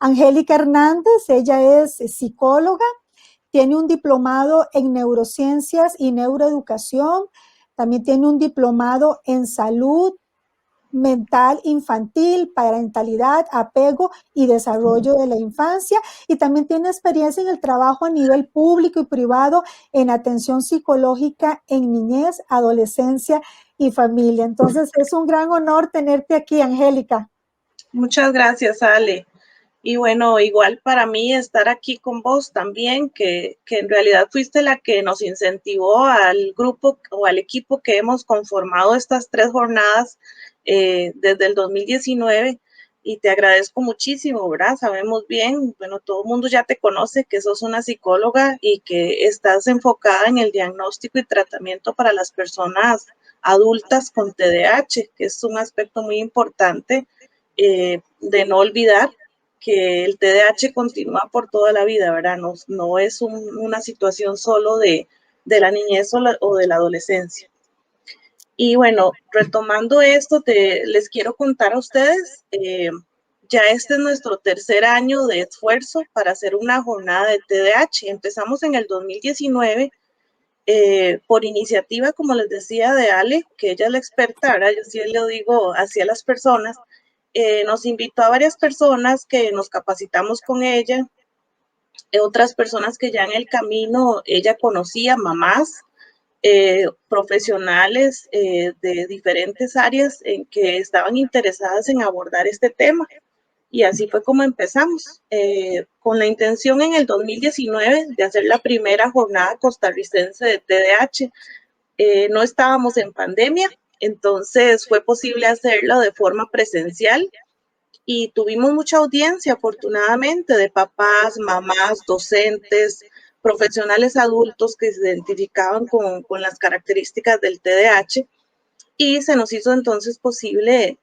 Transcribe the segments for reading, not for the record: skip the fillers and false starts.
Angélica Hernández, ella es psicóloga, tiene un diplomado en neurociencias y neuroeducación, también tiene un diplomado en salud mental infantil, parentalidad, apego y desarrollo de la infancia, y también tiene experiencia en el trabajo a nivel público y privado en atención psicológica en niñez, adolescencia y familia. Entonces es un gran honor tenerte aquí, Angélica. Muchas gracias, Ale. Y bueno, igual para mí estar aquí con vos también, que en realidad fuiste la que nos incentivó al grupo o al equipo que hemos conformado estas 3 jornadas desde el 2019, y te agradezco muchísimo, ¿verdad? Sabemos bien, bueno, todo el mundo ya te conoce que sos una psicóloga y que estás enfocada en el diagnóstico y tratamiento para las personas adultas con TDAH, que es un aspecto muy importante de no olvidar, que el TDAH continúa por toda la vida, ¿verdad? No es una situación solo de la niñez o de la adolescencia. Y bueno, retomando esto, les quiero contar a ustedes, ya este es nuestro tercer año de esfuerzo para hacer una jornada de TDAH. Empezamos en el 2019 por iniciativa, como les decía, de Ale, que ella es la experta, ahora yo sí lo digo hacia las personas. Nos invitó a varias personas que nos capacitamos con ella, otras personas que ya en el camino ella conocía, mamás, profesionales de diferentes áreas en que estaban interesadas en abordar este tema. Y así fue como empezamos, con la intención en el 2019 de hacer la primera jornada costarricense de TDAH. No estábamos en pandemia, entonces fue posible hacerlo de forma presencial y tuvimos mucha audiencia, afortunadamente, de papás, mamás, docentes, profesionales adultos que se identificaban con las características del TDAH, y se nos hizo entonces posible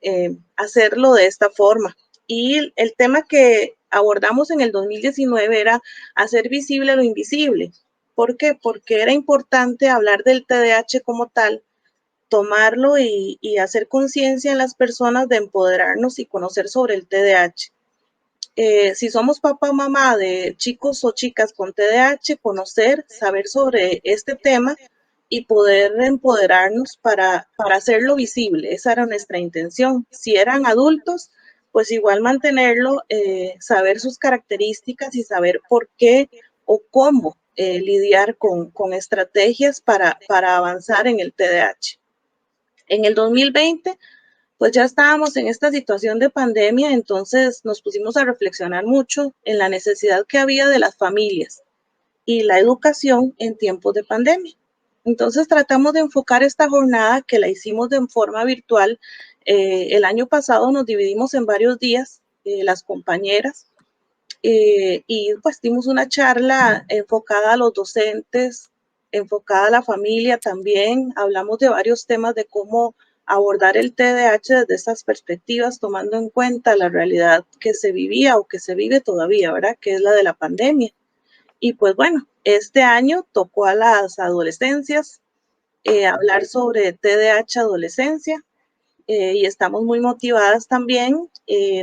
hacerlo de esta forma. Y el tema que abordamos en el 2019 era hacer visible lo invisible. ¿Por qué? Porque era importante hablar del TDAH como tal, tomarlo y hacer conciencia en las personas de empoderarnos y conocer sobre el TDAH. Si somos papá o mamá de chicos o chicas con TDAH, conocer, saber sobre este tema y poder empoderarnos para hacerlo visible. Esa era nuestra intención. Si eran adultos, pues igual mantenerlo, saber sus características y saber por qué o cómo lidiar con estrategias para avanzar en el TDAH. En el 2020, pues ya estábamos en esta situación de pandemia, entonces nos pusimos a reflexionar mucho en la necesidad que había de las familias y la educación en tiempos de pandemia. Entonces tratamos de enfocar esta jornada, que la hicimos de forma virtual. El año pasado nos dividimos en varios días, las compañeras, y pues dimos una charla enfocada a los docentes, enfocada a la familia también. Hablamos de varios temas de cómo abordar el TDAH desde esas perspectivas, tomando en cuenta la realidad que se vivía o que se vive todavía, ¿verdad? Que es la de la pandemia. Y pues bueno, este año tocó a las adolescencias hablar sobre TDAH adolescencia, y estamos muy motivadas también.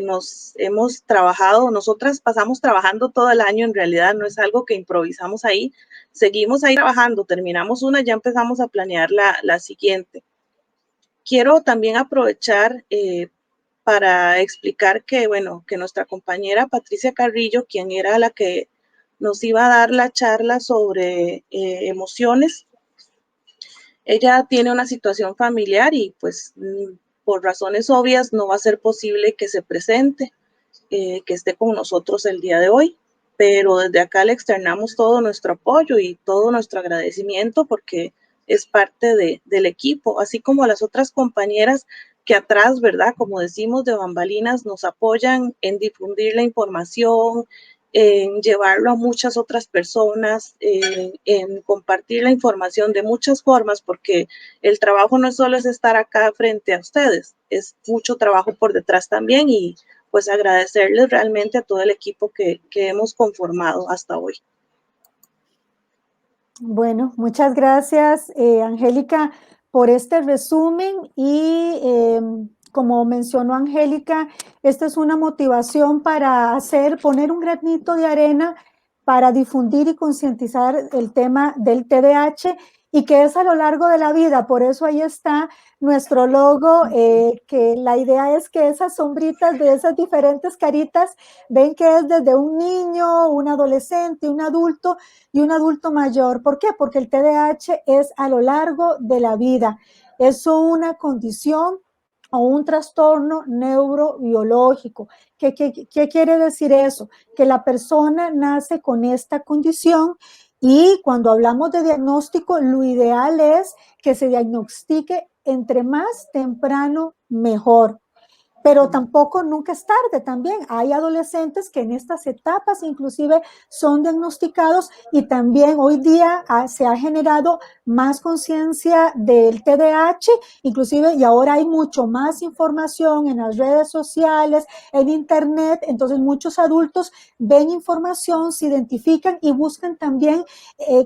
Nos hemos trabajado, nosotras pasamos trabajando todo el año, en realidad no es algo que improvisamos ahí, seguimos ahí trabajando, terminamos una, ya empezamos a planear la siguiente. Quiero también aprovechar para explicar que, bueno, que nuestra compañera Patricia Carrillo, quien era la que nos iba a dar la charla sobre emociones, ella tiene una situación familiar y pues por razones obvias no va a ser posible que se presente, que esté con nosotros el día de hoy, pero desde acá le externamos todo nuestro apoyo y todo nuestro agradecimiento, porque es parte del equipo, así como las otras compañeras que atrás, ¿verdad? Como decimos, de bambalinas, nos apoyan en difundir la información, en llevarlo a muchas otras personas, en compartir la información de muchas formas, porque el trabajo no solo es estar acá frente a ustedes, es mucho trabajo por detrás también, y pues agradecerles realmente a todo el equipo que hemos conformado hasta hoy. Bueno, muchas gracias, Angélica, por este resumen y como mencionó Angélica, esta es una motivación para poner un granito de arena para difundir y concientizar el tema del TDAH y que es a lo largo de la vida. Por eso ahí está nuestro logo, que la idea es que esas sombritas de esas diferentes caritas, ven que es desde un niño, un adolescente, un adulto y un adulto mayor. ¿Por qué? Porque el TDAH es a lo largo de la vida. Es una condición o un trastorno neurobiológico. ¿Qué quiere decir eso? Que la persona nace con esta condición y cuando hablamos de diagnóstico, lo ideal es que se diagnostique entre más temprano mejor. Pero tampoco nunca es tarde también. Hay adolescentes que en estas etapas inclusive son diagnosticados y también hoy día se ha generado más conciencia del TDAH, inclusive, y ahora hay mucho más información en las redes sociales, en internet, entonces muchos adultos ven información, se identifican y buscan también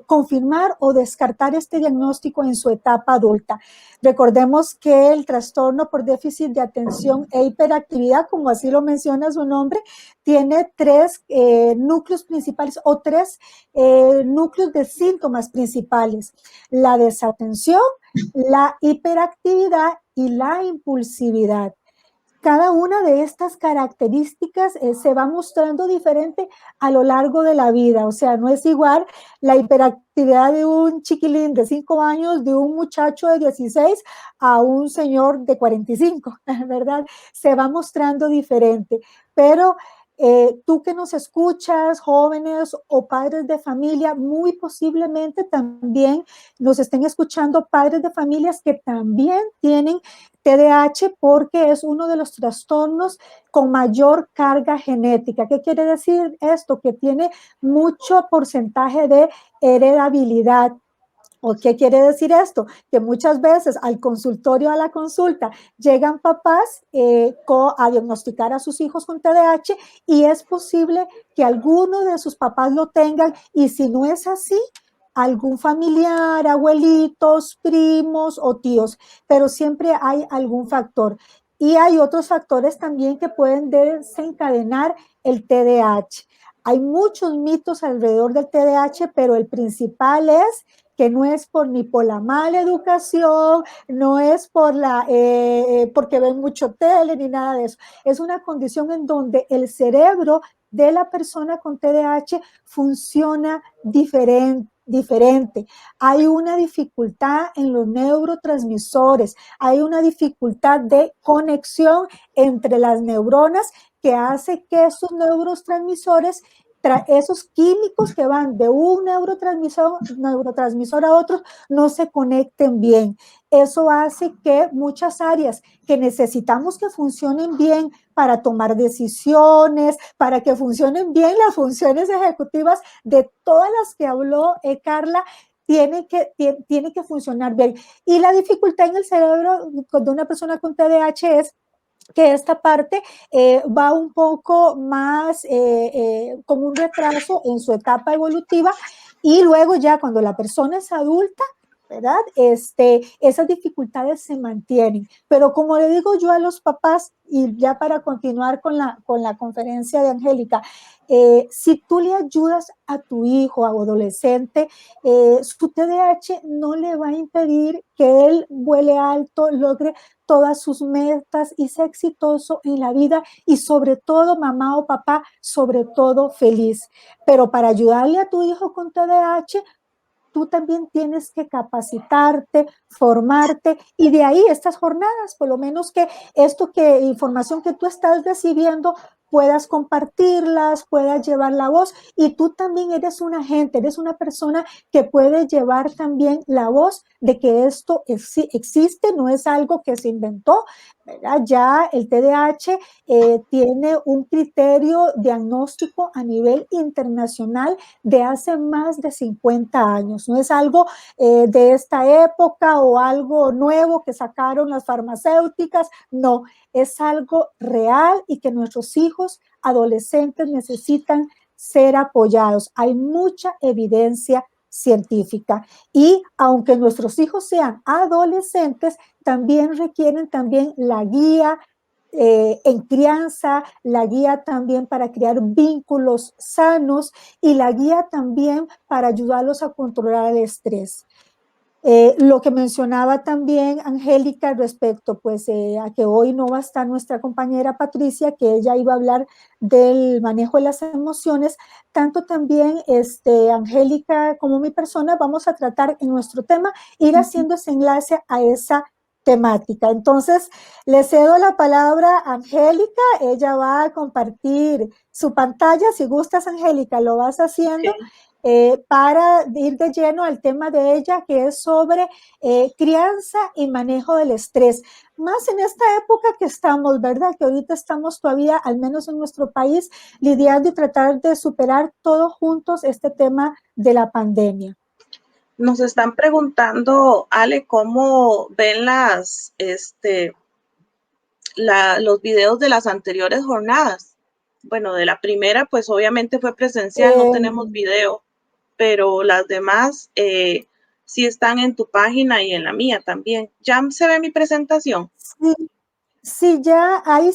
confirmar o descartar este diagnóstico en su etapa adulta. Recordemos que el trastorno por déficit de atención e hiperactividad, como así lo menciona su nombre, tiene tres núcleos principales o tres núcleos de síntomas principales: la desatención, la hiperactividad y la impulsividad. Cada una de estas características se va mostrando diferente a lo largo de la vida. O sea, no es igual la hiperactividad de un chiquilín de 5 años, de un muchacho de 16 a un señor de 45, ¿verdad? Se va mostrando diferente. Pero tú que nos escuchas, jóvenes o padres de familia, muy posiblemente también nos estén escuchando padres de familias que también tienen TDAH, porque es uno de los trastornos con mayor carga genética. ¿Qué quiere decir esto? Que tiene mucho porcentaje de heredabilidad. ¿O qué quiere decir esto? Que muchas veces al consultorio, a la consulta, llegan papás a diagnosticar a sus hijos con TDAH y es posible que alguno de sus papás lo tengan, y si no es así, algún familiar, abuelitos, primos o tíos, pero siempre hay algún factor. Y hay otros factores también que pueden desencadenar el TDAH. Hay muchos mitos alrededor del TDAH, pero el principal es que no es ni por la mala educación, no es porque ven mucho tele ni nada de eso. Es una condición en donde el cerebro de la persona con TDAH funciona diferente. Hay una dificultad en los neurotransmisores, hay una dificultad de conexión entre las neuronas que hace que esos neurotransmisores, esos químicos que van de un neurotransmisor a otro, no se conecten bien. Eso hace que muchas áreas que necesitamos que funcionen bien para tomar decisiones, para que funcionen bien las funciones ejecutivas de todas las que habló Carla, tiene que funcionar bien. Y la dificultad en el cerebro de una persona con TDAH es que esta parte va un poco más con un retraso en su etapa evolutiva, y luego ya cuando la persona es adulta, ¿verdad? Esas dificultades se mantienen. Pero como le digo yo a los papás, y ya para continuar con la conferencia de Angélica, si tú le ayudas a tu hijo, a adolescente, su TDAH no le va a impedir que él vuele alto, logre todas sus metas y sea exitoso en la vida, y sobre todo, mamá o papá, sobre todo feliz. Pero para ayudarle a tu hijo con TDAH, tú también tienes que capacitarte, formarte, y de ahí estas jornadas, por lo menos que información que tú estás recibiendo, puedas compartirlas, puedas llevar la voz, y tú también eres un agente, eres una persona que puede llevar también la voz de que esto existe, no es algo que se inventó, ¿verdad? Ya el TDAH tiene un criterio diagnóstico a nivel internacional de hace más de 50 años. No es algo de esta época o algo nuevo que sacaron las farmacéuticas, no, es algo real y que nuestros hijos adolescentes necesitan ser apoyados. Hay mucha evidencia científica. Y aunque nuestros hijos sean adolescentes, también requieren también la guía en crianza, la guía también para crear vínculos sanos y la guía también para ayudarlos a controlar el estrés. Lo que mencionaba también Angélica respecto pues, a que hoy no va a estar nuestra compañera Patricia, que ella iba a hablar del manejo de las emociones, tanto también Angélica como mi persona vamos a tratar en nuestro tema, ir haciendo ese enlace a esa temática. Entonces, le cedo la palabra a Angélica, ella va a compartir su pantalla, si gustas Angélica, lo vas haciendo. Okay. Para ir de lleno al tema de ella, que es sobre crianza y manejo del estrés. Más en esta época que estamos, ¿verdad? Que ahorita estamos todavía, al menos en nuestro país, lidiando y tratar de superar todos juntos este tema de la pandemia. Nos están preguntando, Ale, cómo ven los videos de las anteriores jornadas. Bueno, de la primera, pues obviamente fue presencial, no tenemos video, pero las demás sí están en tu página y en la mía también. ¿Ya se ve mi presentación? Sí. Sí, ya ahí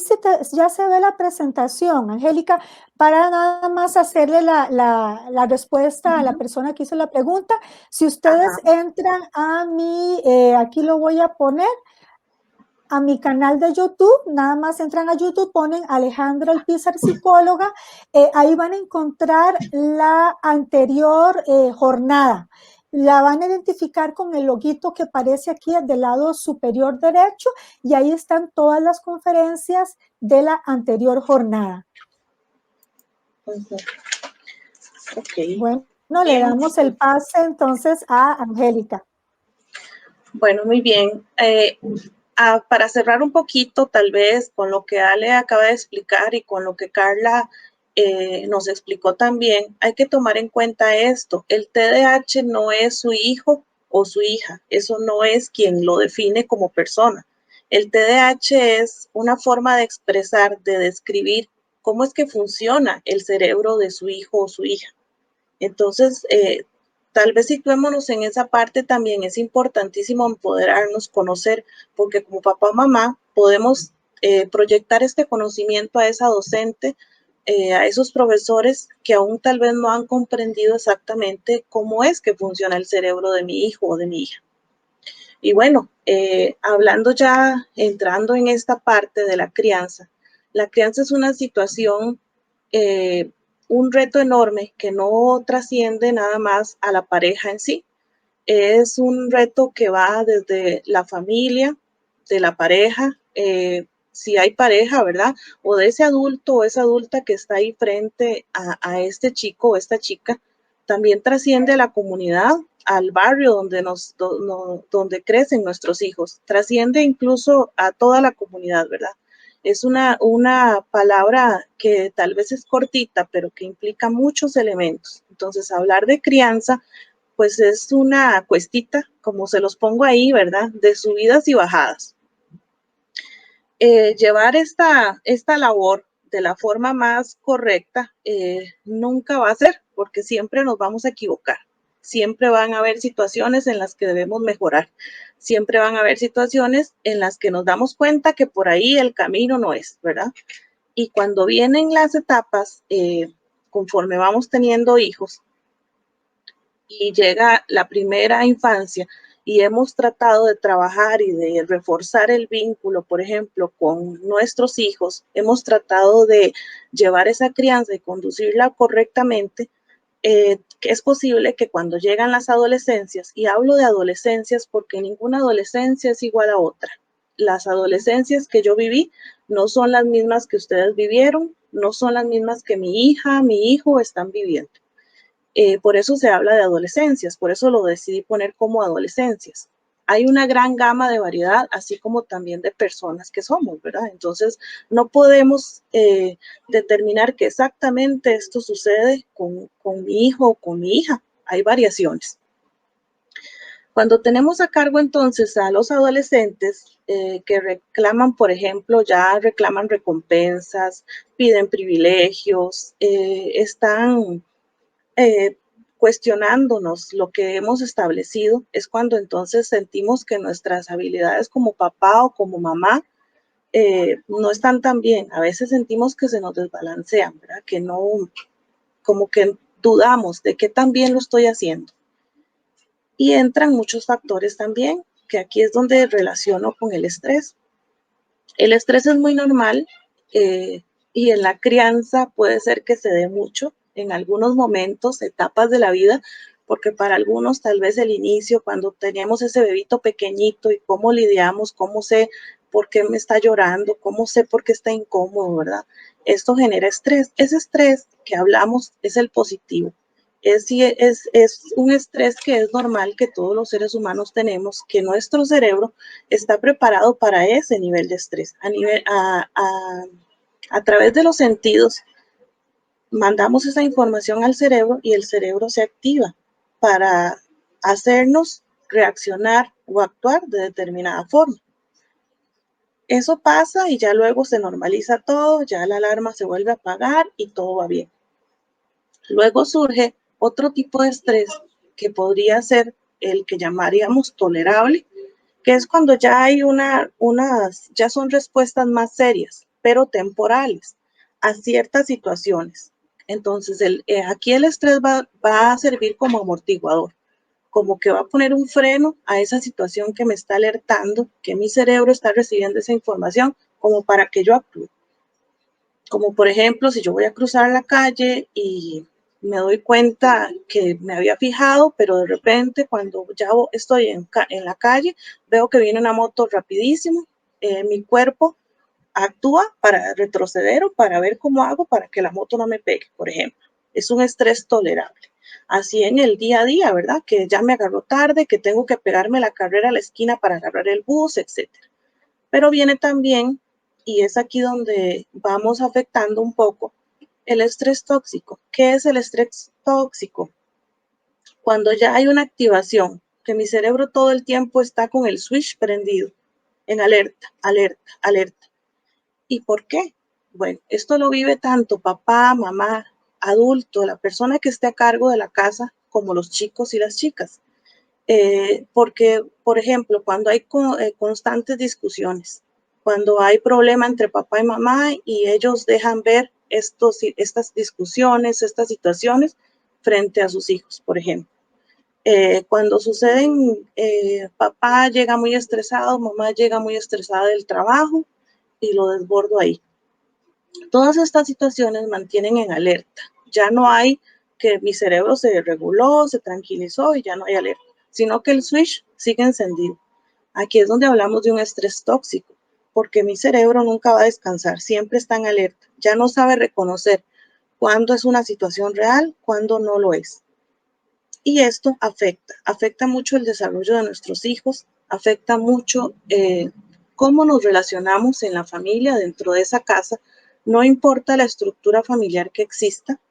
ya se ve la presentación, Angélica, para nada más hacerle la respuesta a la persona que hizo la pregunta. Si ustedes Ajá. entran a mi, aquí lo voy a poner, a mi canal de YouTube, nada más entran a YouTube, ponen Alejandra Alpizar, psicóloga, ahí van a encontrar la anterior jornada. La van a identificar con el loguito que aparece aquí del lado superior derecho y ahí están todas las conferencias de la anterior jornada. Uh-huh. Okay. Bueno, le Bien. damos el pase entonces a Angélica. Bueno, muy bien. Para cerrar un poquito, tal vez, con lo que Ale acaba de explicar y con lo que Carla nos explicó también, hay que tomar en cuenta esto. El TDAH no es su hijo o su hija. Eso no es quien lo define como persona. El TDAH es una forma de expresar, de describir cómo es que funciona el cerebro de su hijo o su hija. Entonces, tal vez situémonos en esa parte también. Es importantísimo empoderarnos, conocer, porque como papá o mamá podemos proyectar este conocimiento a esa docente, a esos profesores que aún tal vez no han comprendido exactamente cómo es que funciona el cerebro de mi hijo o de mi hija. Y bueno, hablando ya, entrando en esta parte de la crianza es una situación, un reto enorme que no trasciende nada más a la pareja en sí. Es un reto que va desde la familia, de la pareja, si hay pareja, ¿verdad? O de ese adulto o esa adulta que está ahí frente a este chico o esta chica, también trasciende a la comunidad, al barrio donde crecen nuestros hijos, trasciende incluso a toda la comunidad, ¿verdad? Es una palabra que tal vez es cortita, pero que implica muchos elementos. Entonces, hablar de crianza pues es una cuestita, como se los pongo ahí, ¿verdad? De subidas y bajadas. Llevar esta labor de la forma más correcta nunca va a ser, porque siempre nos vamos a equivocar. Siempre van a haber situaciones en las que debemos mejorar. Siempre van a haber situaciones en las que nos damos cuenta que por ahí el camino no es, ¿verdad? Y cuando vienen las etapas, conforme vamos teniendo hijos, y llega la primera infancia y hemos tratado de trabajar y de reforzar el vínculo, por ejemplo, con nuestros hijos, hemos tratado de llevar esa crianza y conducirla correctamente, que es posible que cuando llegan las adolescencias, y hablo de adolescencias porque ninguna adolescencia es igual a otra, las adolescencias que yo viví no son las mismas que ustedes vivieron, no son las mismas que mi hija, mi hijo están viviendo. Por eso se habla de adolescencias, por eso lo decidí poner como adolescencias. Hay una gran gama de variedad, así como también de personas que somos, ¿verdad? Entonces, no podemos determinar que exactamente esto sucede con mi hijo o con mi hija. Hay variaciones. Cuando tenemos a cargo entonces a los adolescentes que reclaman, por ejemplo, ya reclaman recompensas, piden privilegios, están cuestionándonos lo que hemos establecido, es cuando entonces sentimos que nuestras habilidades como papá o como mamá no están tan bien. A veces sentimos que se nos desbalancean, ¿verdad? Que no, como que dudamos de qué tan bien lo estoy haciendo. Y entran muchos factores también, que aquí es donde relaciono con el estrés. El estrés es muy normal y en la crianza puede ser que se dé mucho en algunos momentos, etapas de la vida, porque para algunos tal vez el inicio, cuando teníamos ese bebito pequeñito y cómo lidiamos, cómo sé por qué me está llorando, cómo sé por qué está incómodo, ¿verdad? Esto genera estrés. Ese estrés que hablamos es el positivo. Es un estrés que es normal que todos los seres humanos tenemos, que nuestro cerebro está preparado para ese nivel de estrés. A través de los sentidos, mandamos esa información al cerebro y el cerebro se activa para hacernos reaccionar o actuar de determinada forma. Eso pasa y ya luego se normaliza todo, ya la alarma se vuelve a apagar y todo va bien. Luego surge otro tipo de estrés que podría ser el que llamaríamos tolerable, que es cuando ya hay ya son respuestas más serias, pero temporales, a ciertas situaciones. Entonces, aquí el estrés va a servir como amortiguador, como que va a poner un freno a esa situación que me está alertando, que mi cerebro está recibiendo esa información, como para que yo actúe. Como por ejemplo, si yo voy a cruzar la calle y me doy cuenta que me había fijado, pero de repente cuando ya estoy en la calle, veo que viene una moto rapidísimo, mi cuerpo actúa para retroceder o para ver cómo hago para que la moto no me pegue, por ejemplo. Es un estrés tolerable. Así en el día a día, ¿verdad? Que ya me agarró tarde, que tengo que pegarme la carrera a la esquina para agarrar el bus, etcétera. Pero viene también, y es aquí donde vamos afectando un poco, el estrés tóxico. ¿Qué es el estrés tóxico? Cuando ya hay una activación, que mi cerebro todo el tiempo está con el switch prendido, en alerta, alerta, alerta. ¿Y por qué? Bueno, esto lo vive tanto papá, mamá, adulto, la persona que esté a cargo de la casa, como los chicos y las chicas. Porque, por ejemplo, cuando hay constantes discusiones, cuando hay problema entre papá y mamá y ellos dejan ver estas discusiones, estas situaciones frente a sus hijos, por ejemplo. Cuando suceden, papá llega muy estresado, mamá llega muy estresada del trabajo y lo desbordo ahí. Todas estas situaciones mantienen en alerta. Ya no hay que mi cerebro se reguló, se tranquilizó y ya no hay alerta, sino que el switch sigue encendido. Aquí es donde hablamos de un estrés tóxico, porque mi cerebro nunca va a descansar, siempre está en alerta. Ya no sabe reconocer cuándo es una situación real, cuándo no lo es. Y esto afecta mucho el desarrollo de nuestros hijos, afecta mucho cómo nos relacionamos en la familia, dentro de esa casa. No importa la estructura familiar que exista,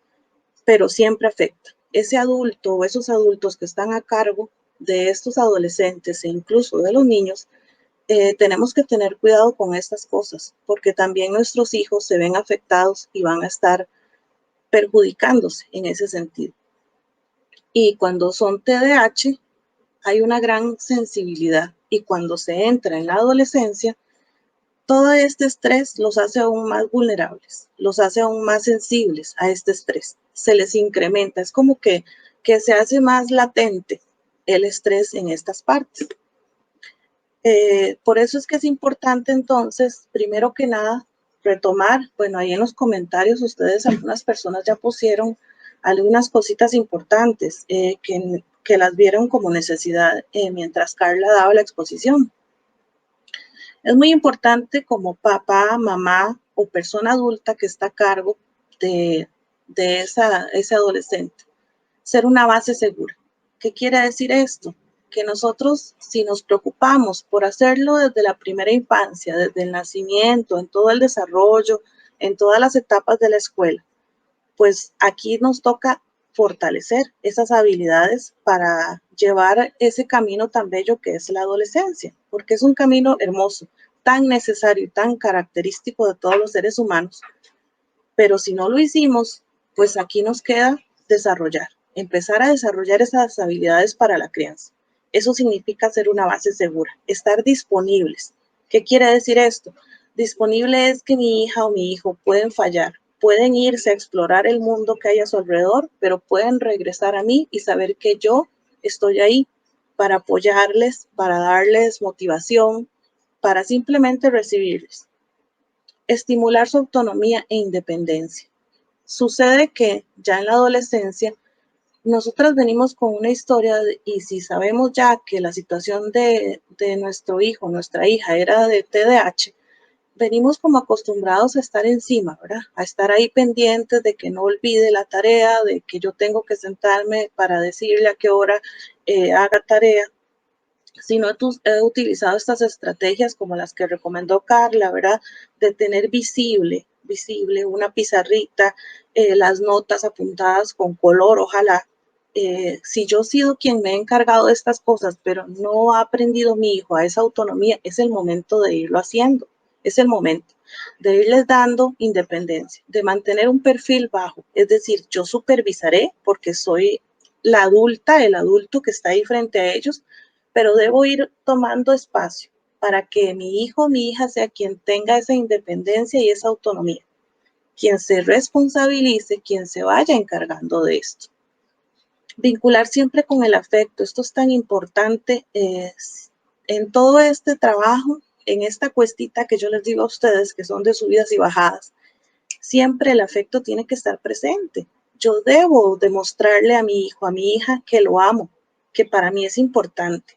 pero siempre afecta. Ese adulto o esos adultos que están a cargo de estos adolescentes e incluso de los niños, tenemos que tener cuidado con estas cosas, porque también nuestros hijos se ven afectados y van a estar perjudicándose en ese sentido. Y cuando son TDAH, hay una gran sensibilidad y cuando se entra en la adolescencia, todo este estrés los hace aún más vulnerables, los hace aún más sensibles a este estrés. Se les incrementa, es como que se hace más latente el estrés en estas partes. Por eso es que es importante entonces, primero que nada, retomar, bueno, ahí en los comentarios ustedes, algunas personas ya pusieron algunas cositas importantes que las vieron como necesidad mientras Carla daba la exposición. Es muy importante como papá, mamá o persona adulta que está a cargo de ese adolescente, ser una base segura. ¿Qué quiere decir esto? Que nosotros, si nos preocupamos por hacerlo desde la primera infancia, desde el nacimiento, en todo el desarrollo, en todas las etapas de la escuela, pues aquí nos toca fortalecer esas habilidades para llevar ese camino tan bello que es la adolescencia, porque es un camino hermoso, tan necesario y tan característico de todos los seres humanos, pero si no lo hicimos, pues aquí nos queda desarrollar. empezar a desarrollar esas habilidades para la crianza. Eso significa ser una base segura, estar disponibles. ¿Qué quiere decir esto? Disponible es que mi hija o mi hijo pueden fallar, pueden irse a explorar el mundo que hay a su alrededor, pero pueden regresar a mí y saber que yo estoy ahí para apoyarles, para darles motivación, para simplemente recibirles. Estimular su autonomía e independencia. Sucede que ya en la adolescencia nosotras venimos con una historia y si sabemos ya que la situación de nuestro hijo, nuestra hija era de TDAH, venimos como acostumbrados a estar encima, ¿verdad? A estar ahí pendientes de que no olvide la tarea, de que yo tengo que sentarme para decirle a qué hora haga tarea. Si no he utilizado estas estrategias como las que recomendó Carla, ¿verdad? De tener visible una pizarrita, las notas apuntadas con color, ojalá. Si yo he sido quien me he encargado de estas cosas, pero no ha aprendido mi hijo a esa autonomía, es el momento de irlo haciendo, es el momento de irles dando independencia, de mantener un perfil bajo, es decir, yo supervisaré porque soy la adulta, el adulto que está ahí frente a ellos, pero debo ir tomando espacio para que mi hijo o mi hija sea quien tenga esa independencia y esa autonomía, quien se responsabilice, quien se vaya encargando de esto. Vincular siempre con el afecto, esto es tan importante en todo este trabajo, en esta cuestita que yo les digo a ustedes, que son de subidas y bajadas, siempre el afecto tiene que estar presente. Yo debo demostrarle a mi hijo, a mi hija, que lo amo, que para mí es importante,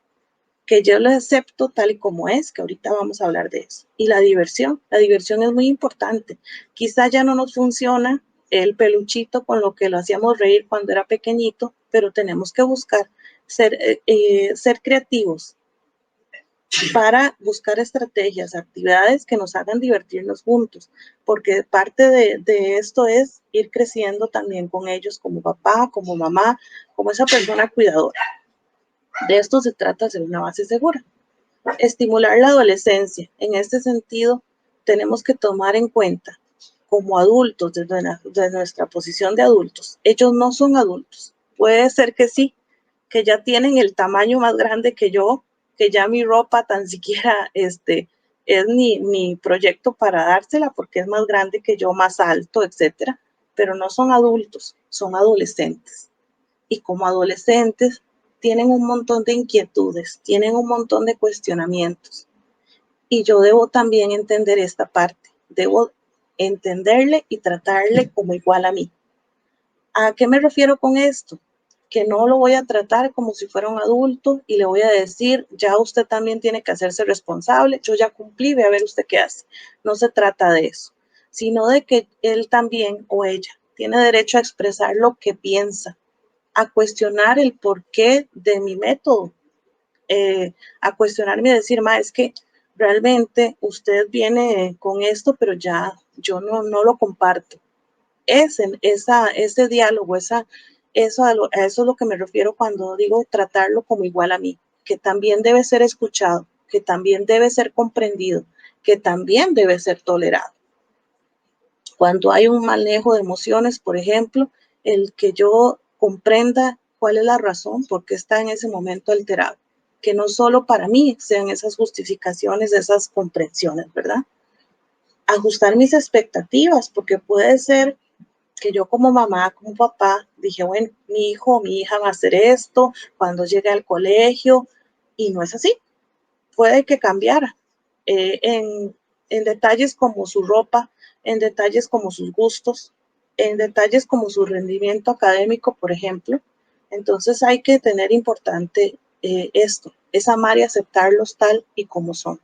que yo lo acepto tal y como es, que ahorita vamos a hablar de eso. Y la diversión es muy importante. Quizá ya no nos funciona el peluchito con lo que lo hacíamos reír cuando era pequeñito, pero tenemos que buscar ser creativos para buscar estrategias, actividades que nos hagan divertirnos juntos, porque parte de esto es ir creciendo también con ellos como papá, como mamá, como esa persona cuidadora. De esto se trata de ser una base segura. Estimular la adolescencia. En este sentido, tenemos que tomar en cuenta, como adultos, desde nuestra posición de adultos, ellos no son adultos. Puede ser que sí, que ya tienen el tamaño más grande que yo, que ya mi ropa tan siquiera es mi proyecto para dársela porque es más grande que yo, más alto, etcétera. Pero no son adultos, son adolescentes. Y como adolescentes tienen un montón de inquietudes, tienen un montón de cuestionamientos. Y yo debo también entender esta parte, debo entenderle y tratarle como igual a mí. ¿A qué me refiero con esto? Que no lo voy a tratar como si fuera un adulto y le voy a decir, ya usted también tiene que hacerse responsable, yo ya cumplí, ve a ver usted qué hace. No se trata de eso, sino de que él también o ella tiene derecho a expresar lo que piensa, a cuestionar el porqué de mi método, a cuestionarme y decir, ma, es que realmente usted viene con esto, pero ya yo no lo comparto. Ese diálogo, eso es lo que me refiero cuando digo tratarlo como igual a mí, que también debe ser escuchado, que también debe ser comprendido, que también debe ser tolerado. Cuando hay un manejo de emociones, por ejemplo, el que yo comprenda cuál es la razón por qué está en ese momento alterado, que no solo para mí sean esas justificaciones, esas comprensiones, ¿verdad? Ajustar mis expectativas, porque puede ser que yo como mamá, como papá, dije, bueno, mi hijo o mi hija va a hacer esto cuando llegue al colegio, y no es así. Puede que cambiara en detalles como su ropa, en detalles como sus gustos, en detalles como su rendimiento académico, por ejemplo. Entonces hay que tener importante esto, es amar y aceptarlos tal y como son.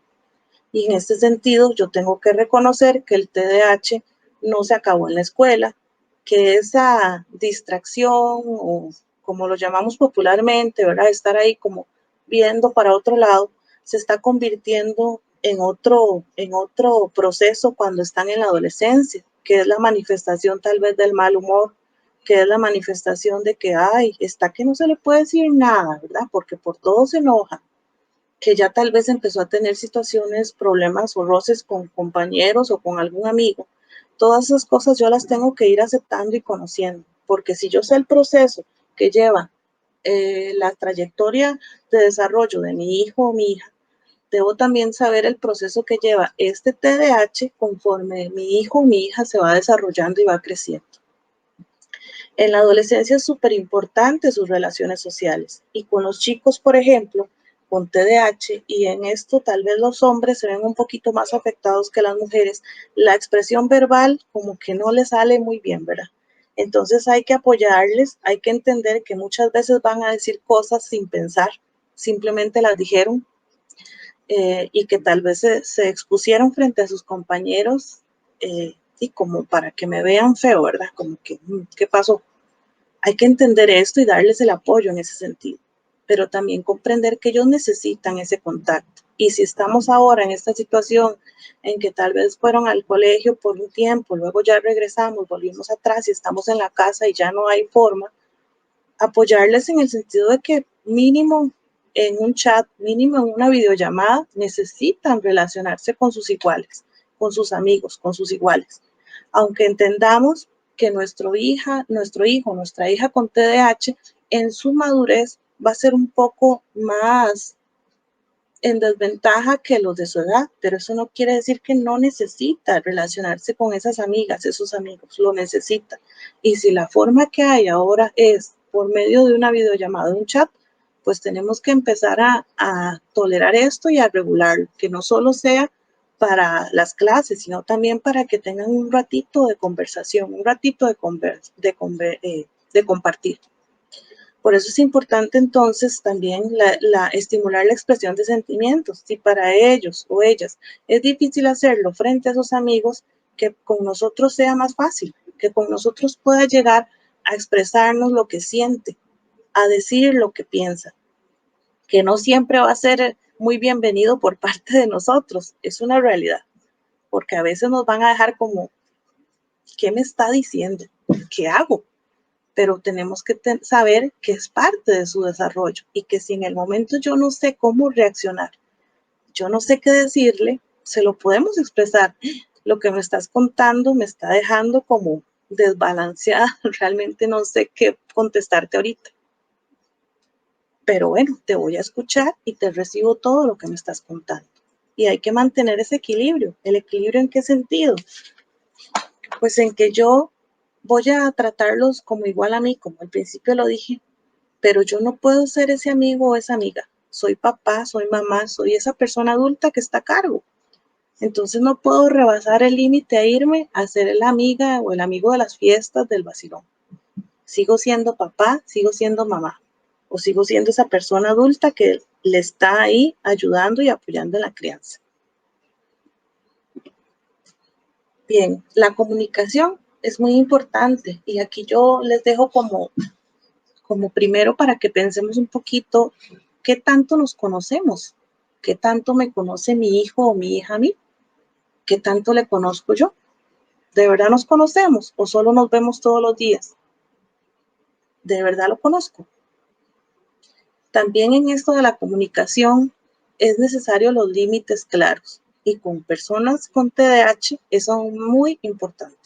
Y en este sentido, yo tengo que reconocer que el TDAH no se acabó en la escuela, que esa distracción o como lo llamamos popularmente, ¿verdad? Estar ahí como viendo para otro lado, se está convirtiendo en otro proceso cuando están en la adolescencia, que es la manifestación tal vez del mal humor, que es la manifestación de que, ay, está que no se le puede decir nada, ¿verdad? Porque por todo se enoja, que ya tal vez empezó a tener situaciones, problemas o roces con compañeros o con algún amigo. Todas esas cosas yo las tengo que ir aceptando y conociendo, porque si yo sé el proceso que lleva la trayectoria de desarrollo de mi hijo o mi hija, debo también saber el proceso que lleva este TDAH conforme mi hijo o mi hija se va desarrollando y va creciendo. En la adolescencia es súper importante sus relaciones sociales y con los chicos, por ejemplo, con TDAH, y en esto tal vez los hombres se ven un poquito más afectados que las mujeres, la expresión verbal como que no les sale muy bien, ¿verdad? Entonces hay que apoyarles, hay que entender que muchas veces van a decir cosas sin pensar, simplemente las dijeron, y que tal vez se expusieron frente a sus compañeros, y como para que me vean feo, ¿verdad? Como que, ¿qué pasó? Hay que entender esto y darles el apoyo en ese sentido, pero también comprender que ellos necesitan ese contacto. Y si estamos ahora en esta situación en que tal vez fueron al colegio por un tiempo, luego ya regresamos, volvimos atrás y estamos en la casa y ya no hay forma, apoyarles en el sentido de que mínimo en un chat, mínimo en una videollamada, necesitan relacionarse con sus iguales, con sus amigos, con sus iguales. Aunque entendamos que nuestra hija con TDAH en su madurez va a ser un poco más en desventaja que los de su edad, pero eso no quiere decir que no necesita relacionarse con esas amigas, esos amigos, lo necesita. Y si la forma que hay ahora es por medio de una videollamada, de un chat, pues tenemos que empezar a tolerar esto y a regularlo, que no solo sea para las clases, sino también para que tengan un ratito de conversación, un ratito de compartir. Por eso es importante entonces también estimular la expresión de sentimientos. Si para ellos o ellas es difícil hacerlo frente a sus amigos, que con nosotros sea más fácil, que con nosotros pueda llegar a expresarnos lo que siente, a decir lo que piensa, que no siempre va a ser muy bienvenido por parte de nosotros. Es una realidad, porque a veces nos van a dejar como, ¿qué me está diciendo? ¿Qué hago? Pero tenemos que saber que es parte de su desarrollo y que si en el momento yo no sé cómo reaccionar, yo no sé qué decirle, se lo podemos expresar. Lo que me estás contando me está dejando como desbalanceada, realmente no sé qué contestarte ahorita. Pero bueno, te voy a escuchar y te recibo todo lo que me estás contando. Y hay que mantener ese equilibrio. ¿El equilibrio en qué sentido? Pues en que yo voy a tratarlos como igual a mí, como al principio lo dije, pero yo no puedo ser ese amigo o esa amiga. Soy papá, soy mamá, soy esa persona adulta que está a cargo. Entonces no puedo rebasar el límite a irme a ser la amiga o el amigo de las fiestas del vacilón. Sigo siendo papá, sigo siendo mamá, o sigo siendo esa persona adulta que le está ahí ayudando y apoyando en la crianza. Bien, la comunicación es muy importante y aquí yo les dejo como primero para que pensemos un poquito qué tanto nos conocemos, qué tanto me conoce mi hijo o mi hija a mí, qué tanto le conozco yo. ¿De verdad nos conocemos o solo nos vemos todos los días? ¿De verdad lo conozco? También en esto de la comunicación es necesario los límites claros y con personas con TDAH eso es muy importante.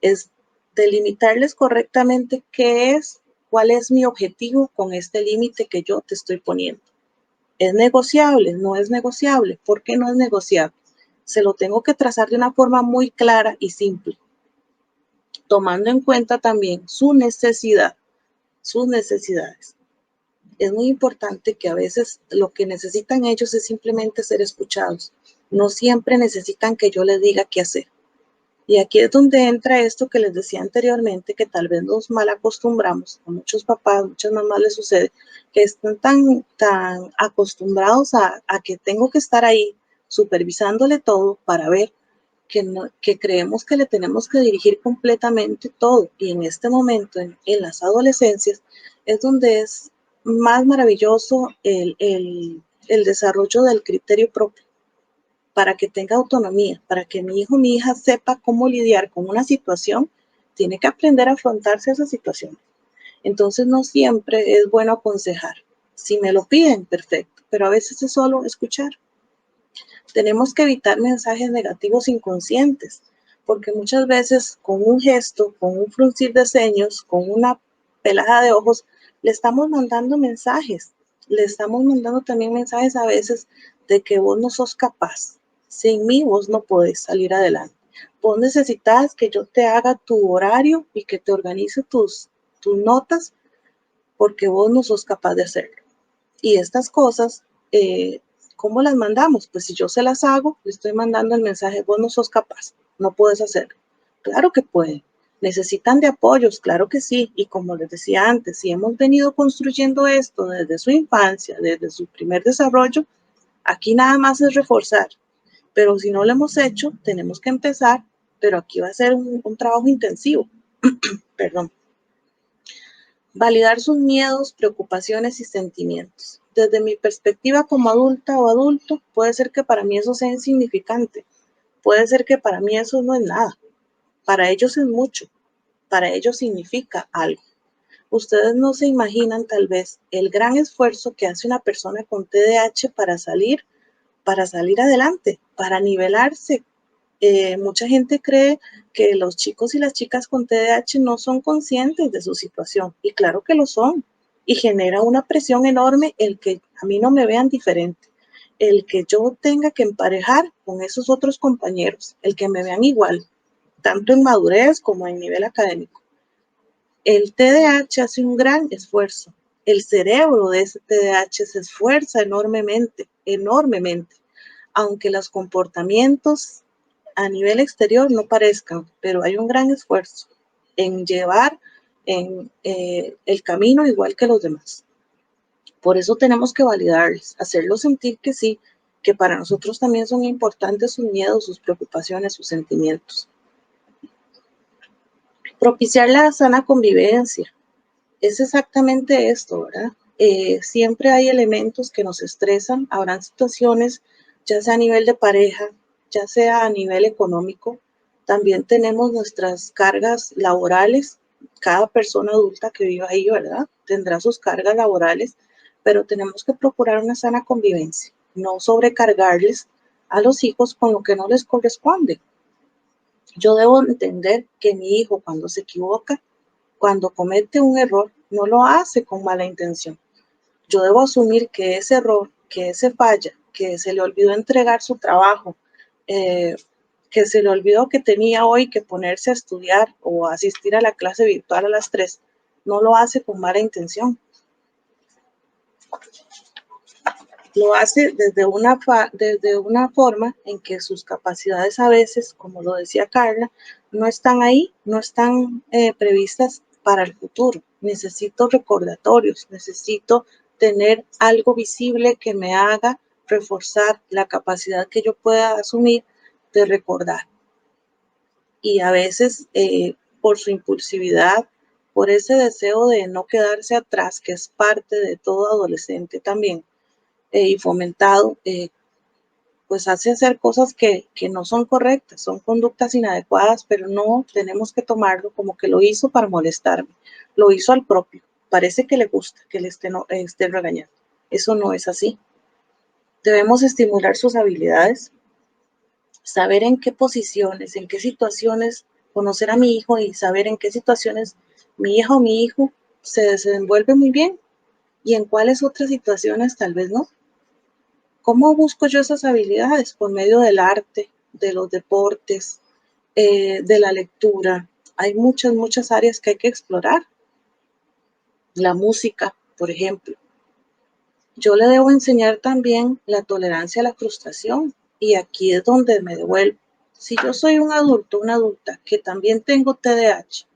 Es delimitarles correctamente qué es, cuál es mi objetivo con este límite que yo te estoy poniendo. ¿Es negociable? ¿No es negociable? ¿Por qué no es negociable? Se lo tengo que trazar de una forma muy clara y simple, tomando en cuenta también su necesidad, sus necesidades. Es muy importante que a veces lo que necesitan ellos es simplemente ser escuchados. No siempre necesitan que yo les diga qué hacer. Y aquí es donde entra esto que les decía anteriormente, que tal vez nos mal acostumbramos, a muchos papás, muchas mamás les sucede, que están tan acostumbrados a que tengo que estar ahí supervisándole todo para ver que creemos que le tenemos que dirigir completamente todo. Y en este momento, en las adolescencias, es donde es más maravilloso el desarrollo del criterio propio, para que tenga autonomía, para que mi hijo o mi hija sepa cómo lidiar con una situación, tiene que aprender a afrontarse a esa situación. Entonces no siempre es bueno aconsejar. Si me lo piden, perfecto, pero a veces es solo escuchar. Tenemos que evitar mensajes negativos inconscientes, porque muchas veces con un gesto, con un fruncir de ceños, con una pelada de ojos, le estamos mandando mensajes, le estamos mandando también mensajes a veces de que vos no sos capaz. Sin mí vos no podés salir adelante. Vos necesitas que yo te haga tu horario y que te organice tus notas porque vos no sos capaz de hacerlo. Y estas cosas, ¿cómo las mandamos? Pues si yo se las hago, le estoy mandando el mensaje, vos no sos capaz, no puedes hacerlo. Claro que pueden. ¿Necesitan de apoyos? Claro que sí. Y como les decía antes, si hemos venido construyendo esto desde su infancia, desde su primer desarrollo, aquí nada más es reforzar. Pero si no lo hemos hecho, tenemos que empezar, pero aquí va a ser un trabajo intensivo. Perdón. Validar sus miedos, preocupaciones y sentimientos. Desde mi perspectiva como adulta o adulto, puede ser que para mí eso sea insignificante. Puede ser que para mí eso no es nada. Para ellos es mucho. Para ellos significa algo. Ustedes no se imaginan tal vez el gran esfuerzo que hace una persona con TDAH para salir adelante, para nivelarse. Mucha gente cree que los chicos y las chicas con TDAH no son conscientes de su situación, y claro que lo son, y genera una presión enorme el que a mí no me vean diferente, el que yo tenga que emparejar con esos otros compañeros, el que me vean igual, tanto en madurez como en nivel académico. El TDAH hace un gran esfuerzo, el cerebro de ese TDAH se esfuerza enormemente, enormemente, aunque los comportamientos a nivel exterior no parezcan, pero hay un gran esfuerzo en llevar el camino igual que los demás. Por eso tenemos que validarles, hacerlos sentir que sí, que para nosotros también son importantes sus miedos, sus preocupaciones, sus sentimientos. Propiciar la sana convivencia. Es exactamente esto, ¿verdad? Siempre hay elementos que nos estresan, habrán situaciones, ya sea a nivel de pareja, ya sea a nivel económico. También tenemos nuestras cargas laborales. Cada persona adulta que viva ahí, ¿verdad? Tendrá sus cargas laborales, pero tenemos que procurar una sana convivencia, no sobrecargarles a los hijos con lo que no les corresponde. Yo debo entender que mi hijo cuando se equivoca, cuando comete un error, no lo hace con mala intención. Yo debo asumir que ese error, que ese falla, que se le olvidó entregar su trabajo, eh, que se le olvidó que tenía hoy que ponerse a estudiar o asistir a la clase virtual a las 3, no lo hace con mala intención. Lo hace desde una forma en que sus capacidades a veces, como lo decía Carla, no están ahí, no están previstas para el futuro. Necesito recordatorios, necesito tener algo visible que me haga reforzar la capacidad que yo pueda asumir de recordar. Y a veces por su impulsividad, por ese deseo de no quedarse atrás, que es parte de todo adolescente también, y fomentado, pues hace hacer cosas que no son correctas, son conductas inadecuadas, pero no tenemos que tomarlo como que lo hizo para molestarme, lo hizo al propio, parece que le gusta que le esté regañando. Eso no es así. Debemos estimular sus habilidades, saber en qué posiciones, en qué situaciones, conocer a mi hijo y saber en qué situaciones mi hija o mi hijo se desenvuelve muy bien y en cuáles otras situaciones tal vez no. ¿Cómo busco yo esas habilidades? Por medio del arte, de los deportes, de la lectura. Hay muchas áreas que hay que explorar. La música, por ejemplo. Yo le debo enseñar también la tolerancia a la frustración y aquí es donde me devuelvo. Si yo soy un adulto, una adulta que también tengo TDAH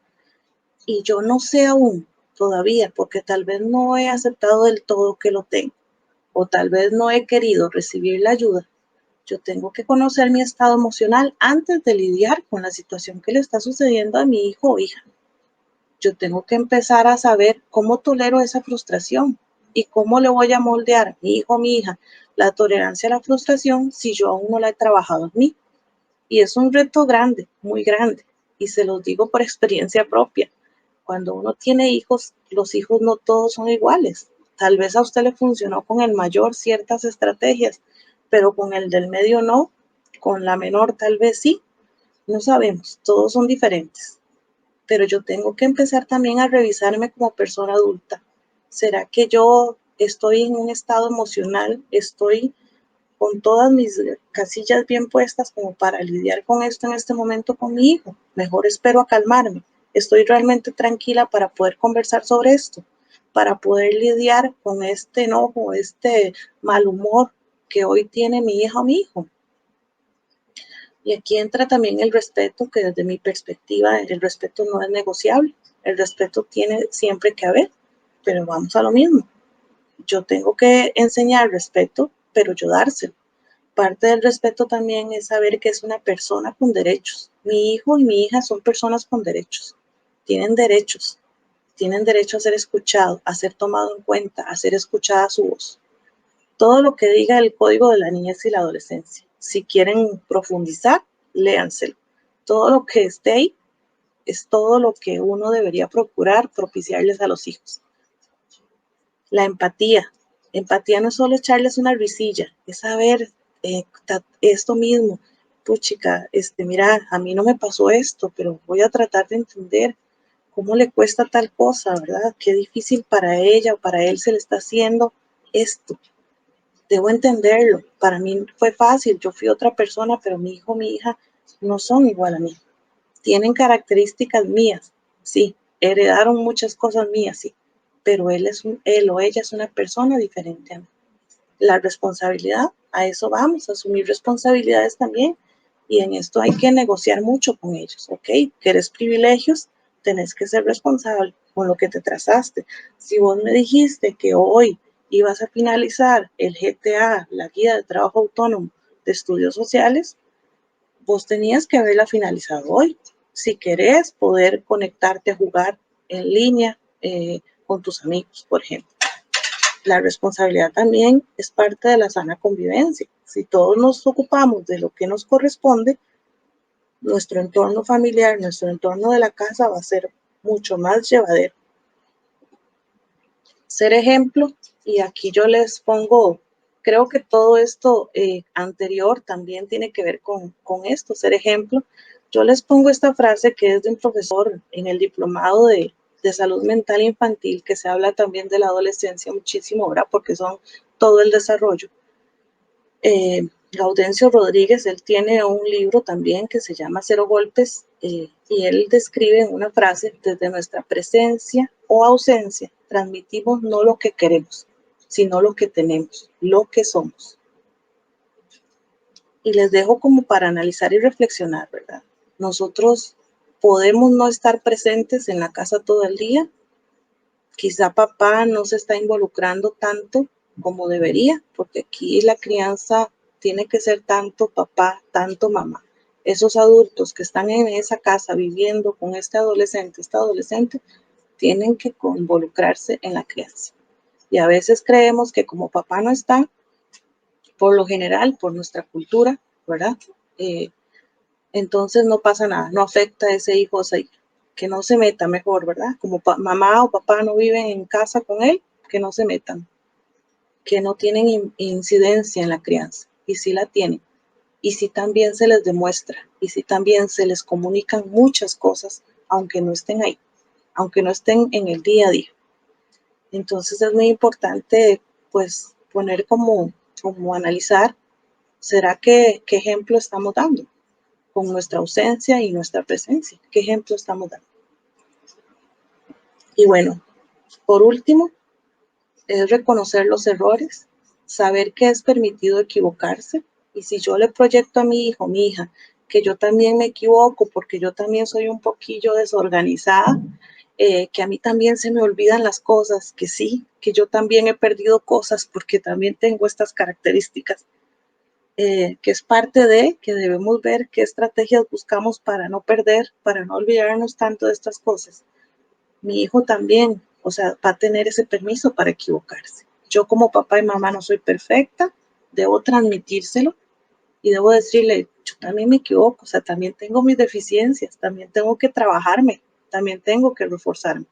y yo no sé aún todavía, porque tal vez no he aceptado del todo que lo tengo o tal vez no he querido recibir la ayuda, yo tengo que conocer mi estado emocional antes de lidiar con la situación que le está sucediendo a mi hijo o hija. Yo tengo que empezar a saber cómo tolero esa frustración y cómo le voy a moldear a mi hijo o mi hija la tolerancia a la frustración si yo aún no la he trabajado en mí. Y es un reto grande, muy grande. Y se los digo por experiencia propia. Cuando uno tiene hijos, los hijos no todos son iguales. Tal vez a usted le funcionó con el mayor ciertas estrategias, pero con el del medio no, con la menor tal vez sí, no sabemos, todos son diferentes. pero yo tengo que empezar también a revisarme como persona adulta. ¿Será que yo estoy en un estado emocional, estoy con todas mis casillas bien puestas como para lidiar con esto en este momento con mi hijo? Mejor espero a calmarme. Estoy realmente tranquila para poder conversar sobre esto, para poder lidiar con este enojo, este mal humor que hoy tiene mi hija o mi hijo. Y aquí entra también el respeto, que desde mi perspectiva el respeto no es negociable. El respeto tiene siempre que haber, pero vamos a lo mismo. Yo tengo que enseñar respeto, pero yo dárselo. Parte del respeto también es saber que es una persona con derechos. Mi hijo y mi hija son personas con derechos. Tienen derechos. Tienen derecho a ser escuchado, a ser tomado en cuenta, a ser escuchada su voz. Todo lo que diga el Código de la Niñez y la Adolescencia. Si quieren profundizar, léanselo. Todo lo que esté ahí es todo lo que uno debería procurar propiciarles a los hijos. La empatía. Empatía no es solo echarles una risilla, es saber esto mismo. Puchica, mira, a mí no me pasó esto, pero voy a tratar de entender cómo le cuesta tal cosa, ¿verdad? Qué difícil para ella o para él se le está haciendo esto. Debo entenderlo. Para mí fue fácil, yo fui otra persona, pero mi hijo, mi hija no son igual a mí. Tienen características mías, sí. Heredaron muchas cosas mías, sí. Pero él o ella es una persona diferente a mí. La responsabilidad, a eso vamos, a asumir responsabilidades también. Y en esto hay que negociar mucho con ellos, ¿ok? ¿Querés privilegios? Tenés que ser responsable con lo que te trazaste. Si vos me dijiste que hoy ibas a finalizar el GTA, la Guía de Trabajo Autónomo de Estudios Sociales, vos tenías que haberla finalizado hoy. Si querés poder conectarte a jugar en línea con tus amigos, por ejemplo. La responsabilidad también es parte de la sana convivencia. Si todos nos ocupamos de lo que nos corresponde, nuestro entorno familiar, nuestro entorno de la casa va a ser mucho más llevadero. Ser ejemplo, y aquí yo les pongo, creo que todo esto anterior también tiene que ver con esto, ser ejemplo. Yo les pongo esta frase que es de un profesor en el diplomado de salud mental infantil, que se habla también de la adolescencia muchísimo, ¿verdad? Porque son todo el desarrollo. Gaudencio Rodríguez, él tiene un libro también que se llama Cero Golpes y él describe en una frase: desde nuestra presencia o ausencia transmitimos no lo que queremos, sino lo que tenemos, lo que somos. Y les dejo como para analizar y reflexionar, ¿verdad? Nosotros podemos no estar presentes en la casa todo el día. Quizá papá no se está involucrando tanto como debería, porque aquí la crianza tiene que ser tanto papá, tanto mamá. Esos adultos que están en esa casa viviendo con esta adolescente, tienen que involucrarse en la crianza. Y a veces creemos que como papá no está, por lo general, por nuestra cultura, ¿verdad? Entonces no pasa nada, no afecta a ese hijo o esa hija. Que no se meta mejor, ¿verdad? Como mamá o papá no viven en casa con él, que no se metan, que no tienen incidencia en la crianza, y sí la tienen, y sí también se les demuestra, y sí también se les comunican muchas cosas, aunque no estén ahí, aunque no estén en el día a día. Entonces es muy importante, pues, poner como analizar, ¿será qué ejemplo estamos dando con nuestra ausencia y nuestra presencia? ¿Qué ejemplo estamos dando? Y bueno, por último, es reconocer los errores, saber que es permitido equivocarse. Y si yo le proyecto a mi hijo, mi hija, que yo también me equivoco porque yo también soy un poquillo desorganizada, que a mí también se me olvidan las cosas, que sí, que yo también he perdido cosas porque también tengo estas características, que es parte de que debemos ver qué estrategias buscamos para no perder, para no olvidarnos tanto de estas cosas. Mi hijo también, o sea, va a tener ese permiso para equivocarse. Yo como papá y mamá no soy perfecta, debo transmitírselo y debo decirle, yo también me equivoco, o sea, también tengo mis deficiencias, también tengo que trabajarme, también tengo que reforzarme.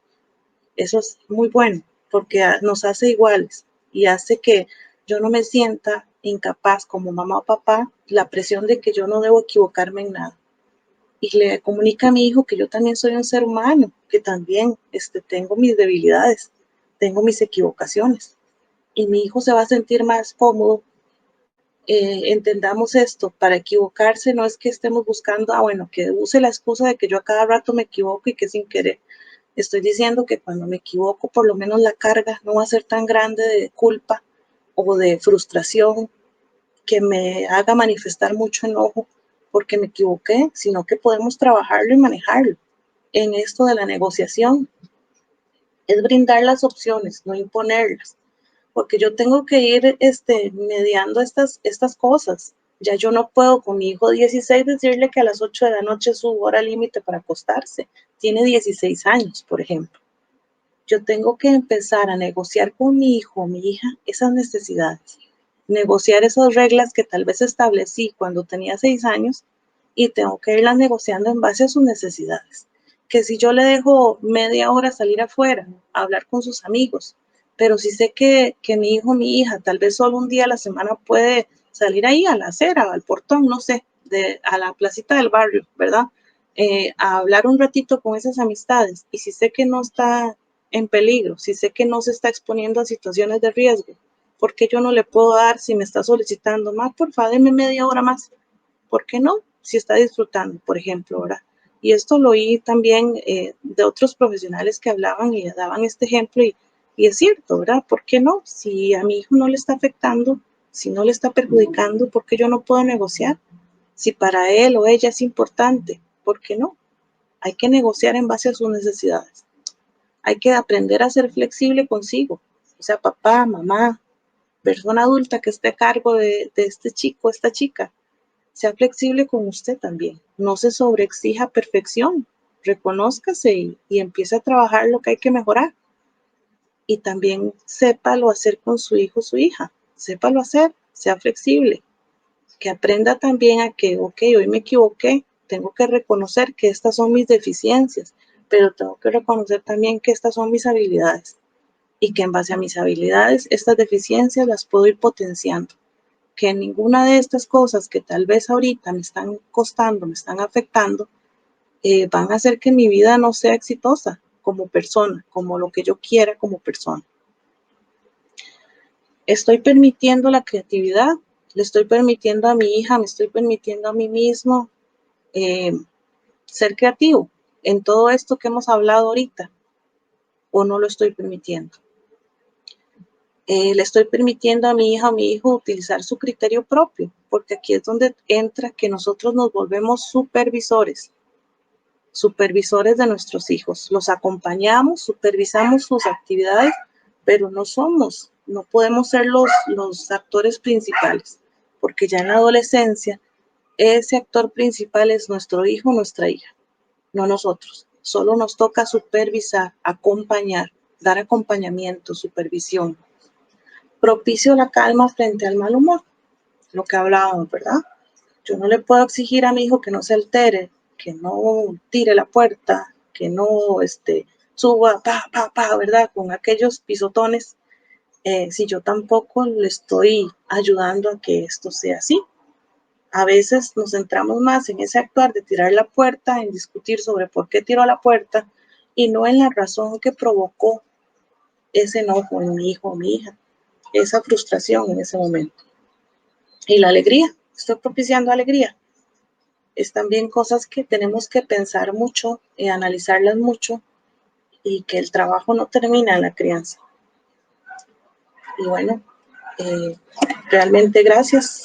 Eso es muy bueno porque nos hace iguales y hace que yo no me sienta incapaz como mamá o papá, la presión de que yo no debo equivocarme en nada. y le comunica a mi hijo que yo también soy un ser humano, que también tengo mis debilidades, tengo mis equivocaciones, y mi hijo se va a sentir más cómodo. Entendamos esto, para equivocarse no es que estemos buscando, bueno, que use la excusa de que yo a cada rato me equivoco y que sin querer. Estoy diciendo que cuando me equivoco, por lo menos la carga no va a ser tan grande de culpa o de frustración que me haga manifestar mucho enojo porque me equivoqué, sino que podemos trabajarlo y manejarlo. En esto de la negociación es brindar las opciones, no imponerlas, porque yo tengo que ir mediando estas cosas. Ya yo no puedo con mi hijo 16 decirle que a las 8 de la noche es su hora límite para acostarse. Tiene 16 años, por ejemplo. Yo tengo que empezar a negociar con mi hijo o mi hija esas necesidades, negociar esas reglas que tal vez establecí cuando tenía 6 años y tengo que irlas negociando en base a sus necesidades. Que si yo le dejo media hora salir afuera a hablar con sus amigos, pero si sé que mi hijo o mi hija tal vez solo un día a la semana puede salir ahí a la acera, al portón, no sé, a la placita del barrio, ¿verdad? A hablar un ratito con esas amistades, y si sé que no está en peligro, si sé que no se está exponiendo a situaciones de riesgo, ¿por qué yo no le puedo dar si me está solicitando más? Por favor, deme media hora más. ¿Por qué no? Si está disfrutando, por ejemplo, ¿verdad? Y esto lo oí también de otros profesionales que hablaban y daban este ejemplo, y es cierto, ¿verdad? ¿Por qué no? Si a mi hijo no le está afectando, si no le está perjudicando, ¿por qué yo no puedo negociar? Si para él o ella es importante, ¿por qué no? Hay que negociar en base a sus necesidades. Hay que aprender a ser flexible consigo, o sea, papá, mamá, persona adulta que esté a cargo de este chico, esta chica. Sea flexible con usted también. No se sobreexija perfección. Reconózcase y empiece a trabajar lo que hay que mejorar. Y también sépalo hacer con su hijo o su hija. Sépalo hacer, sea flexible. Que aprenda también a que, ok, hoy me equivoqué, tengo que reconocer que estas son mis deficiencias, pero tengo que reconocer también que estas son mis habilidades y que en base a mis habilidades, estas deficiencias las puedo ir potenciando. Que ninguna de estas cosas que tal vez ahorita me están costando, me están afectando, van a hacer que mi vida no sea exitosa como persona, como lo que yo quiera como persona. Estoy permitiendo la creatividad, le estoy permitiendo a mi hija, me estoy permitiendo a mí mismo ser creativo en todo esto que hemos hablado ahorita, o no lo estoy permitiendo. Le estoy permitiendo a mi hija o mi hijo utilizar su criterio propio, porque aquí es donde entra que nosotros nos volvemos supervisores de nuestros hijos. Los acompañamos, supervisamos sus actividades, pero no podemos ser los actores principales, porque ya en la adolescencia ese actor principal es nuestro hijo o nuestra hija, no nosotros. Solo nos toca supervisar, acompañar, dar acompañamiento, supervisión. Propicio la calma frente al mal humor, lo que hablábamos, ¿verdad? Yo no le puedo exigir a mi hijo que no se altere, que no tire la puerta, que no suba, ¿verdad? Con aquellos pisotones, si yo tampoco le estoy ayudando a que esto sea así. A veces nos centramos más en ese actuar de tirar la puerta, en discutir sobre por qué tiró la puerta, y no en la razón que provocó ese enojo en mi hijo o mi hija, esa frustración en ese momento. Y la alegría, estoy propiciando alegría. Es también cosas que tenemos que pensar mucho y analizarlas mucho, y que el trabajo no termina en la crianza. Y bueno, realmente gracias